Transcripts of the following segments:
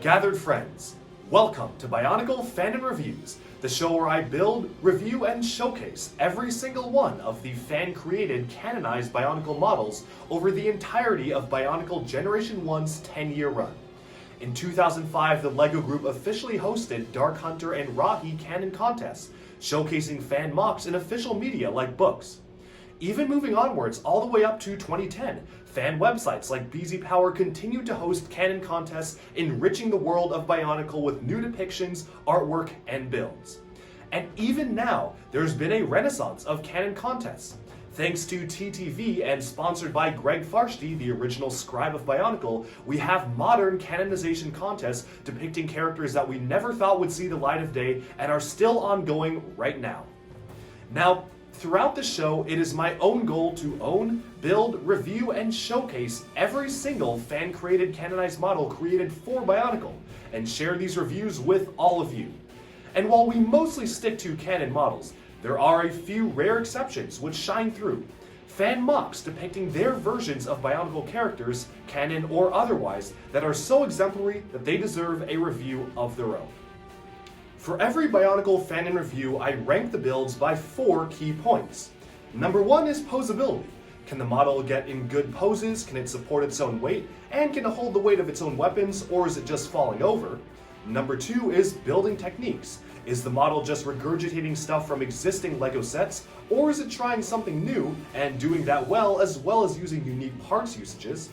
Gathered friends, welcome to Bionicle Fanon Reviews, the show where I build, review, and showcase every single one of the fan-created, canonized Bionicle models over the entirety of Bionicle Generation 1's 10-year run. In 2005, the LEGO Group officially hosted Dark Hunter and Rahi canon contests, showcasing fan mocks in official media like books. Even moving onwards all the way up to 2010, fan websites like BZ Power continued to host canon contests, enriching the world of Bionicle with new depictions, artwork, and builds. And even now, there's been a renaissance of canon contests. Thanks to TTV and sponsored by Greg Farshty, the original scribe of Bionicle, we have modern canonization contests depicting characters that we never thought would see the light of day and are still ongoing right now. Now, throughout the show, it is my own goal to own, build, review, and showcase every single fan-created canonized model created for Bionicle, and share these reviews with all of you. And while we mostly stick to canon models, there are a few rare exceptions which shine through. Fan mocks depicting their versions of Bionicle characters, canon or otherwise, that are so exemplary that they deserve a review of their own. For every Bionicle Fanon review, I rank the builds by 4 key points. Number 1 is posability. Can the model get in good poses? Can it support its own weight? And can it hold the weight of its own weapons, or is it just falling over? Number 2 is building techniques. Is the model just regurgitating stuff from existing LEGO sets, or is it trying something new and doing that well as using unique parts usages?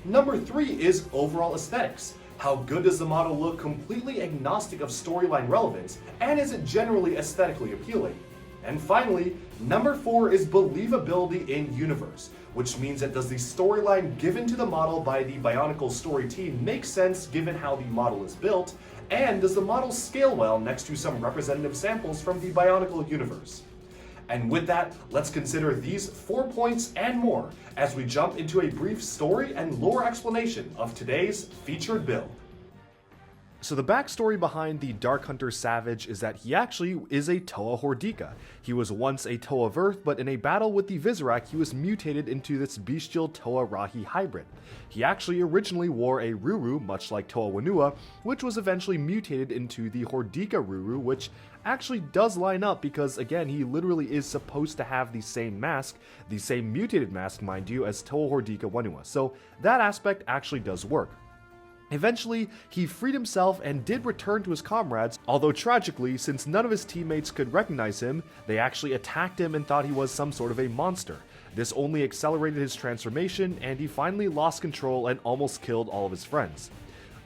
Number 3 is overall aesthetics. How good does the model look completely agnostic of storyline relevance, and is it generally aesthetically appealing? And finally, number 4 is believability in universe, which means that does the storyline given to the model by the Bionicle story team make sense given how the model is built, and does the model scale well next to some representative samples from the Bionicle universe? And with that, let's consider these 4 points and more as we jump into a brief story and lore explanation of today's featured build. So the backstory behind the Dark Hunter Savage is that he actually is a Toa Hordika. He was once a Toa of Earth, but in a battle with the Visorak, he was mutated into this bestial Toa Rahi hybrid. He actually originally wore a Ruru, much like Toa Wanua, which was eventually mutated into the Hordika Ruru, which actually does line up because, again, he literally is supposed to have the same mask, the same mutated mask, mind you, as Toa Hordika Wanua. So that aspect actually does work. Eventually, he freed himself and did return to his comrades, although tragically, since none of his teammates could recognize him, they actually attacked him and thought he was some sort of a monster. This only accelerated his transformation, and he finally lost control and almost killed all of his friends.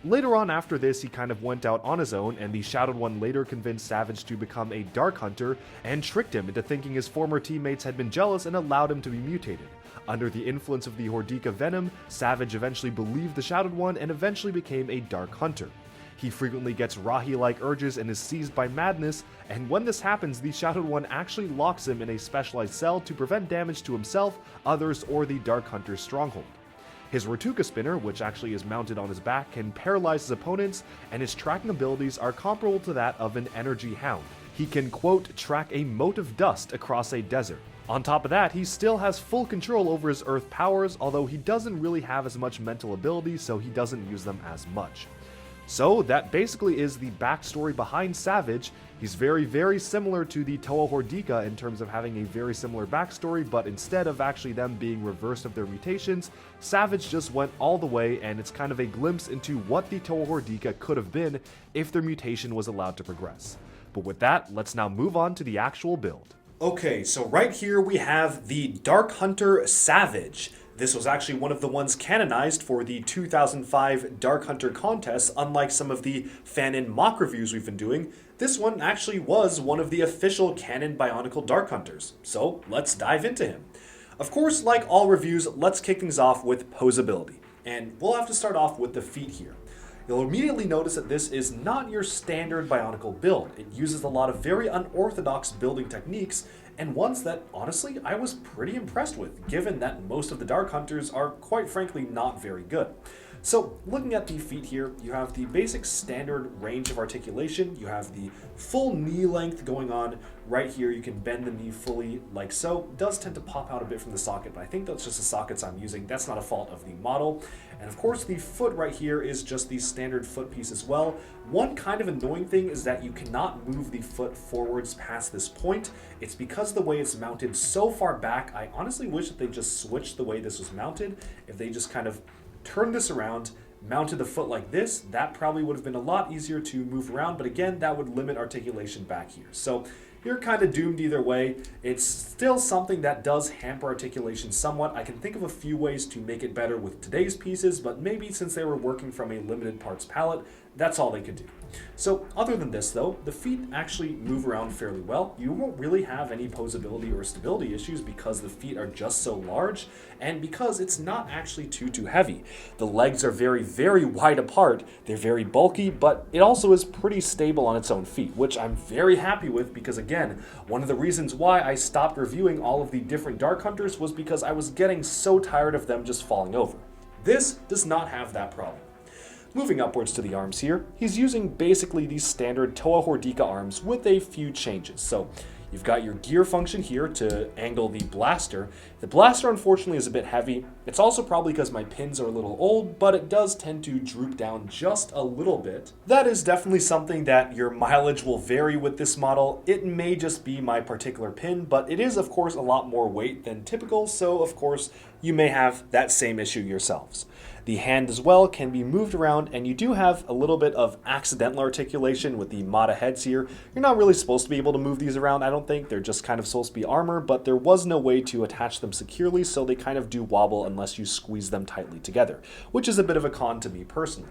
Later on after this, he kind of went out on his own, and the Shadowed One later convinced Savage to become a Dark Hunter and tricked him into thinking his former teammates had been jealous and allowed him to be mutated. Under the influence of the Hordika venom, Savage eventually believed the Shadowed One and eventually became a Dark Hunter. He frequently gets Rahi-like urges and is seized by madness, and when this happens, the Shadowed One actually locks him in a specialized cell to prevent damage to himself, others, or the Dark Hunter's stronghold. His Ratuka Spinner, which actually is mounted on his back, can paralyze his opponents, and his tracking abilities are comparable to that of an Energy Hound. He can, quote, track a mote of dust across a desert. On top of that, he still has full control over his Earth powers, although he doesn't really have as much mental ability, so he doesn't use them as much. So that basically is the backstory behind Savage. He's very similar to the Toa Hordika in terms of having a very similar backstory, but instead of actually them being reversed of their mutations, Savage just went all the way, and it's kind of a glimpse into what the Toa Hordika could have been if their mutation was allowed to progress. But with that, let's now move on to the actual build. Okay, so right here we have the Dark Hunter Savage. This was actually one of the ones canonized for the 2005 Dark Hunter contest. Unlike some of the Fanon mock reviews we've been doing, this one actually was one of the official canon Bionicle Dark Hunters. So let's dive into him. Of course, like all reviews, let's kick things off with posability. And we'll have to start off with the feet here. You'll immediately notice that this is not your standard Bionicle build. It uses a lot of very unorthodox building techniques, and ones that, honestly, I was pretty impressed with, given that most of the Dark Hunters are, quite frankly, not very good. So looking at the feet here, you have the basic standard range of articulation. You have the full knee length going on right here. You can bend the knee fully like so. It does tend to pop out a bit from the socket, but I think that's just the sockets I'm using. That's not a fault of the model. And of course the foot right here is just the standard foot piece as well. One kind of annoying thing is that you cannot move the foot forwards past this point. It's because the way it's mounted so far back. I honestly wish that they just switched the way this was mounted. If they just kind of turned this around, mounted the foot like this, that probably would have been a lot easier to move around, but again, that would limit articulation back here. So you're kind of doomed either way. It's still something that does hamper articulation somewhat. I can think of a few ways to make it better with today's pieces, but maybe since they were working from a limited parts palette, that's all they could do. So other than this though, the feet actually move around fairly well. You won't really have any posability or stability issues because the feet are just so large and because it's not actually too heavy. The legs are very wide apart. They're very bulky, but it also is pretty stable on its own feet, which I'm very happy with because again, one of the reasons why I stopped reviewing all of the different Dark Hunters was because I was getting so tired of them just falling over. This does not have that problem. Moving upwards to the arms here, he's using basically these standard Toa Hordika arms with a few changes. So you've got your gear function here to angle the blaster. The blaster unfortunately is a bit heavy. It's also probably because my pins are a little old, but it does tend to droop down just a little bit. That is definitely something that your mileage will vary with this model. It may just be my particular pin, but it is of course a lot more weight than typical, so of course you may have that same issue yourselves. The hand as well can be moved around, and you do have a little bit of accidental articulation with the Mata heads here. You're not really supposed to be able to move these around, I don't think. They're just kind of supposed to be armor, but there was no way to attach them securely, so they kind of do wobble unless you squeeze them tightly together, which is a bit of a con to me personally.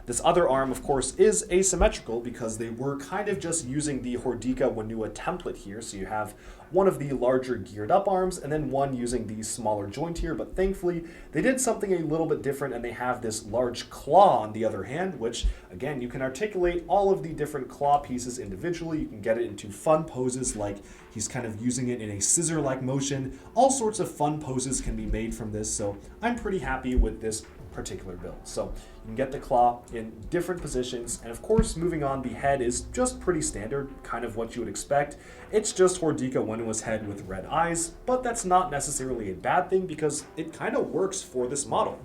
This other arm, of course, is asymmetrical because they were kind of just using the Hordika Wanua template here. So you have one of the larger geared up arms and then one using the smaller joint here. But thankfully, they did something a little bit different and they have this large claw on the other hand, which again, you can articulate all of the different claw pieces individually. You can get it into fun poses like he's kind of using it in a scissor-like motion. All sorts of fun poses can be made from this. So I'm pretty happy with this particular build. So you can get the claw in different positions, and of course moving on, the head is just pretty standard, kind of what you would expect. It's just Hordika Wanua's head with red eyes, but that's not necessarily a bad thing because it kind of works for this model.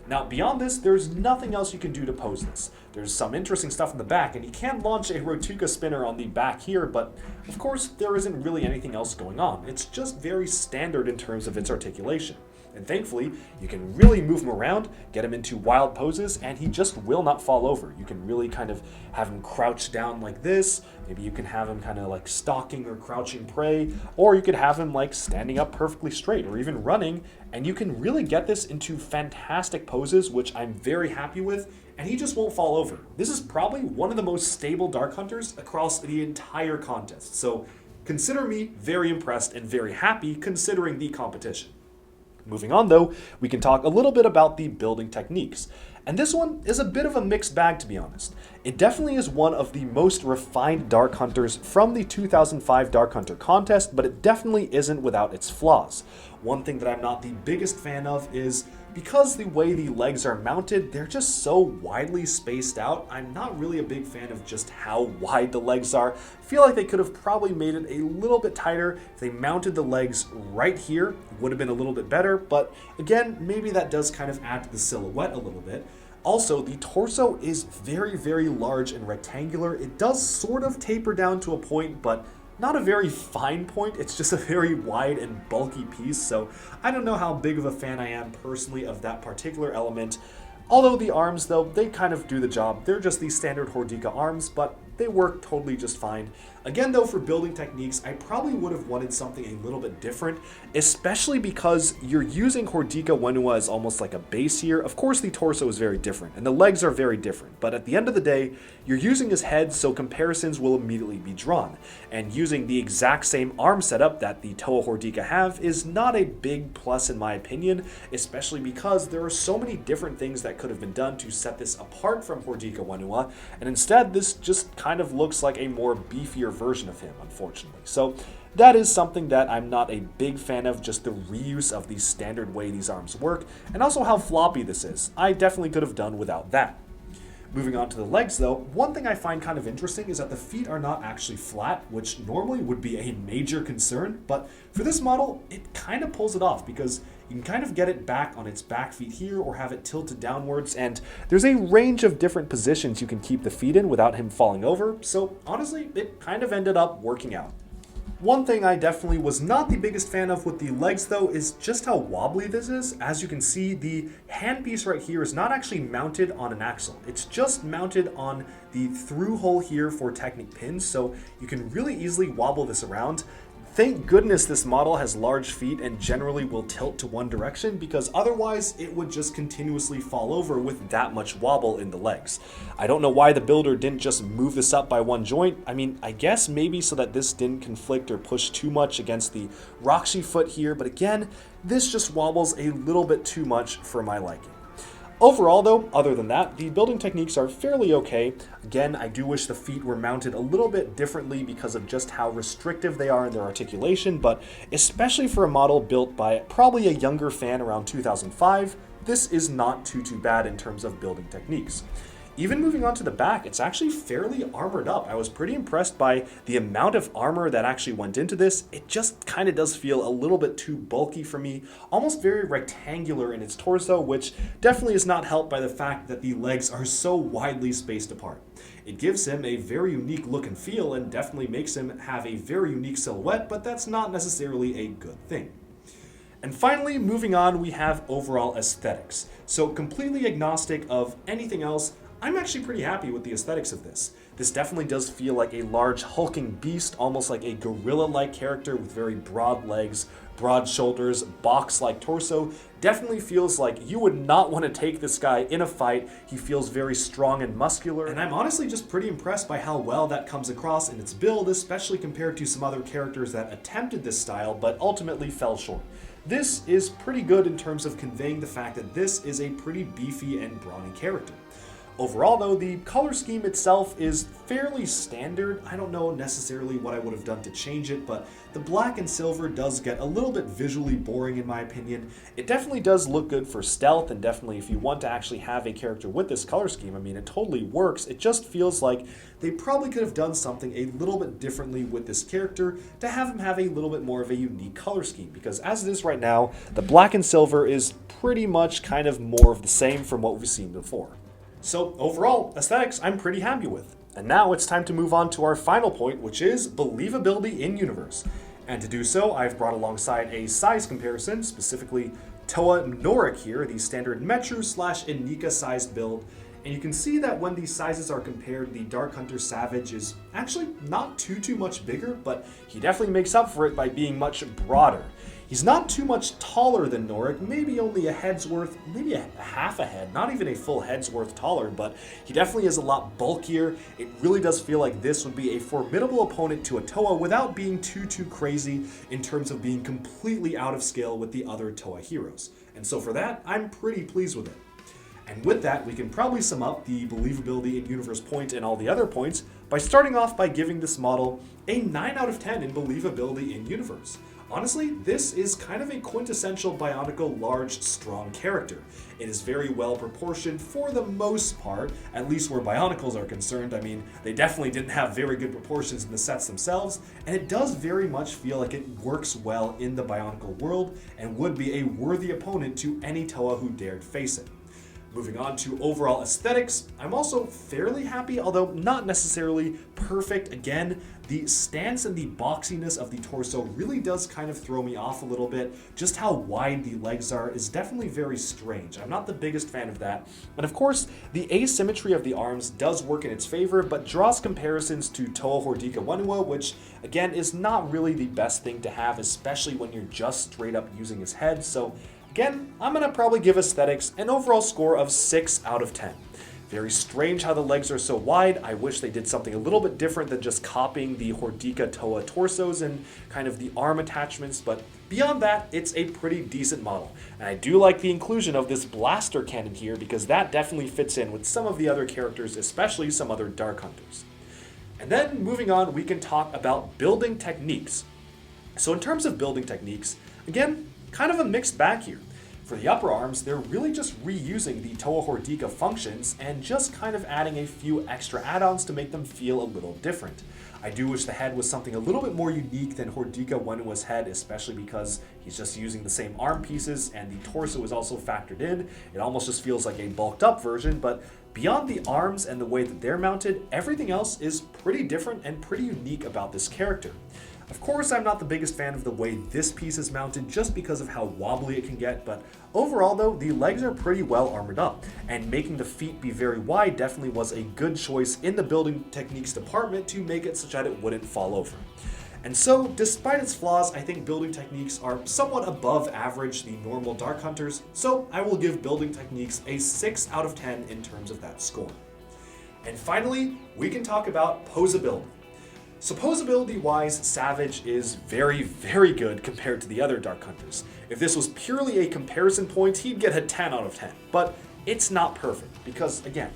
Now beyond this, there's nothing else you can do to pose this. There's some interesting stuff in the back, and you can launch a Rotuka spinner on the back here, but of course there isn't really anything else going on. It's just very standard in terms of its articulation. And thankfully, you can really move him around, get him into wild poses, and he just will not fall over. You can really kind of have him crouch down like this. Maybe you can have him kind of like stalking or crouching prey, or you could have him like standing up perfectly straight or even running, and you can really get this into fantastic poses, which I'm very happy with, and he just won't fall over. This is probably one of the most stable Dark Hunters across the entire contest. So consider me very impressed and very happy considering the competition. Moving on though, we can talk a little bit about the building techniques. And this one is a bit of a mixed bag, to be honest. It definitely is one of the most refined Dark Hunters from the 2005 Dark Hunter contest, but it definitely isn't without its flaws. One thing that I'm not the biggest fan of is because the way the legs are mounted, they're just so widely spaced out. I'm not really a big fan of just how wide the legs are. I feel like they could have probably made it a little bit tighter. If they mounted the legs right here, it would have been a little bit better, but again, maybe that does kind of add to the silhouette a little bit. Also, the torso is very large and rectangular. It does sort of taper down to a point, but not a very fine point. It's just a very wide and bulky piece, so I don't know how big of a fan I am personally of that particular element. Although the arms, though, they kind of do the job. They're just the standard Hordika arms, but they work totally just fine. Again, though, for building techniques, I probably would have wanted something a little bit different, especially because you're using Hordika Wanua as almost like a base here. Of course, the torso is very different, and the legs are very different, but at the end of the day, you're using his head, so comparisons will immediately be drawn. And using the exact same arm setup that the Toa Hordika have is not a big plus in my opinion, especially because there are so many different things that could have been done to set this apart from Hordika Wanua, and instead this just kind of looks like a more beefier version of him, unfortunately. So that is something that I'm not a big fan of, just the reuse of the standard way these arms work, and also how floppy this is. I definitely could have done without that. Moving on to the legs though, one thing I find kind of interesting is that the feet are not actually flat, which normally would be a major concern, but for this model, it kind of pulls it off because you can kind of get it back on its back feet here or have it tilted downwards, and there's a range of different positions you can keep the feet in without him falling over, so honestly, it kind of ended up working out. One thing I definitely was not the biggest fan of with the legs though is just how wobbly this is. As you can see, the handpiece right here is not actually mounted on an axle. It's just mounted on the through hole here for Technic pins, so you can really easily wobble this around. Thank goodness this model has large feet and generally will tilt to one direction, because otherwise it would just continuously fall over with that much wobble in the legs. I don't know why the builder didn't just move this up by one joint. I mean, I guess maybe so that this didn't conflict or push too much against the Roxy foot here, but again, this just wobbles a little bit too much for my liking. Overall though, other than that, the building techniques are fairly okay. Again, I do wish the feet were mounted a little bit differently because of just how restrictive they are in their articulation, but especially for a model built by probably a younger fan around 2005, this is not too bad in terms of building techniques. Even moving on to the back, it's actually fairly armored up. I was pretty impressed by the amount of armor that actually went into this. It just kind of does feel a little bit too bulky for me, almost very rectangular in its torso, which definitely is not helped by the fact that the legs are so widely spaced apart. It gives him a very unique look and feel and definitely makes him have a very unique silhouette, but that's not necessarily a good thing. And finally, moving on, we have overall aesthetics. So completely agnostic of anything else, I'm actually pretty happy with the aesthetics of this. This definitely does feel like a large hulking beast, almost like a gorilla-like character with very broad legs, broad shoulders, box-like torso. Definitely feels like you would not want to take this guy in a fight. He feels very strong and muscular, and I'm honestly just pretty impressed by how well that comes across in its build, especially compared to some other characters that attempted this style but ultimately fell short. This is pretty good in terms of conveying the fact that this is a pretty beefy and brawny character. Overall though, the color scheme itself is fairly standard. I don't know necessarily what I would have done to change it, but the black and silver does get a little bit visually boring in my opinion. It definitely does look good for stealth, and definitely if you want to actually have a character with this color scheme, I mean, it totally works. It just feels like they probably could have done something a little bit differently with this character to have him have a little bit more of a unique color scheme, because as it is right now, the black and silver is pretty much kind of more of the same from what we've seen before. So overall, aesthetics I'm pretty happy with. And now it's time to move on to our final point, which is believability in universe. And to do so, I've brought alongside a size comparison, specifically Toa Norik here, the standard Metru/Inika sized build. And you can see that when these sizes are compared, the Dark Hunter Savage is actually not too much bigger, but he definitely makes up for it by being much broader. He's not too much taller than Norik, maybe only a head's worth, maybe a half a head, not even a full head's worth taller, but he definitely is a lot bulkier. It really does feel like this would be a formidable opponent to a Toa without being too crazy in terms of being completely out of scale with the other Toa heroes. And so for that, I'm pretty pleased with it. And with that, we can probably sum up the believability in universe point and all the other points by starting off by giving this model a 9 out of 10 in believability in universe. Honestly, this is kind of a quintessential Bionicle large, strong character. It is very well proportioned for the most part, at least where Bionicles are concerned. I mean, they definitely didn't have very good proportions in the sets themselves, and it does very much feel like it works well in the Bionicle world and would be a worthy opponent to any Toa who dared face it. Moving on to overall aesthetics, I'm also fairly happy, although not necessarily perfect. Again, the stance and the boxiness of the torso really does kind of throw me off a little bit. Just how wide the legs are is definitely very strange. I'm not the biggest fan of that. And of course, the asymmetry of the arms does work in its favor, but draws comparisons to Toa Hordika Whenua, which again is not really the best thing to have, especially when you're just straight up using his head. So again, I'm going to probably give aesthetics an overall score of 6 out of 10. Very strange how the legs are so wide. I wish they did something a little bit different than just copying the Hordika Toa torsos and kind of the arm attachments, but beyond that, it's a pretty decent model. And I do like the inclusion of this blaster cannon here because that definitely fits in with some of the other characters, especially some other Dark Hunters. And then moving on, we can talk about building techniques. So in terms of building techniques, again, kind of a mixed bag here. For the upper arms, they're really just reusing the Toa Hordika functions and just kind of adding a few extra add-ons to make them feel a little different. I do wish the head was something a little bit more unique than Hordika when it was head, especially because he's just using the same arm pieces and the torso is also factored in. It almost just feels like a bulked up version, but beyond the arms and the way that they're mounted, everything else is pretty different and pretty unique about this character. Of course, I'm not the biggest fan of the way this piece is mounted just because of how wobbly it can get, but overall though, the legs are pretty well armored up, and making the feet be very wide definitely was a good choice in the building techniques department to make it such that it wouldn't fall over. And so, despite its flaws, I think building techniques are somewhat above average the normal Dark Hunters, so I will give building techniques a 6 out of 10 in terms of that score. And finally, we can talk about posability. So posability-wise, Savage is very, very good compared to the other Dark Hunters. If this was purely a comparison point, he'd get a 10 out of 10. But it's not perfect, because again,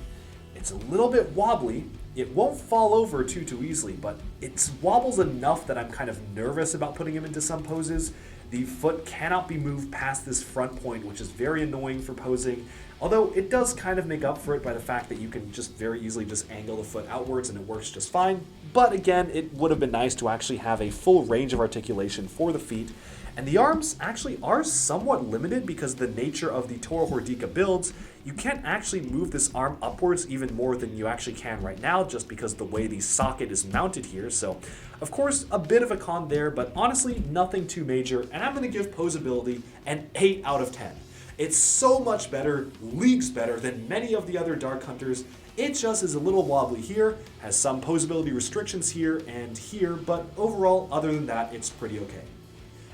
it's a little bit wobbly. It won't fall over too easily, but it wobbles enough that I'm kind of nervous about putting him into some poses. The foot cannot be moved past this front point, which is very annoying for posing. Although it does kind of make up for it by the fact that you can just very easily just angle the foot outwards and it works just fine. But again, it would have been nice to actually have a full range of articulation for the feet. And the arms actually are somewhat limited because of the nature of the Toa Hordika builds. You can't actually move this arm upwards even more than you actually can right now just because of the way the socket is mounted here. So, of course, a bit of a con there, but honestly, nothing too major. And I'm going to give posability an 8 out of 10. It's so much better, leagues better than many of the other Dark Hunters. It just is a little wobbly here, has some posability restrictions here and here, but overall, other than that, it's pretty okay.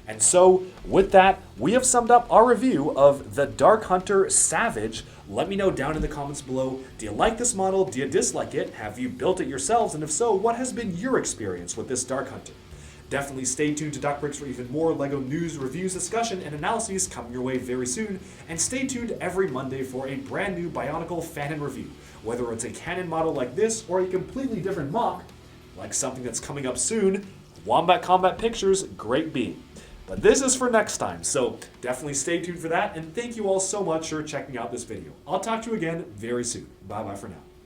And so, with that, we have summed up our review of the Dark Hunter Savage. Let me know down in the comments below, do you like this model? Do you dislike it? Have you built it yourselves? And if so, what has been your experience with this Dark Hunter? Definitely stay tuned to Doc Bricks for even more LEGO news, reviews, discussion, and analyses coming your way very soon. And stay tuned every Monday for a brand new Bionicle Fanon review. Whether it's a canon model like this or a completely different mock, like something that's coming up soon, Wombat Combat Pictures, great being. But this is for next time, so definitely stay tuned for that, and thank you all so much for checking out this video. I'll talk to you again very soon. Bye-bye for now.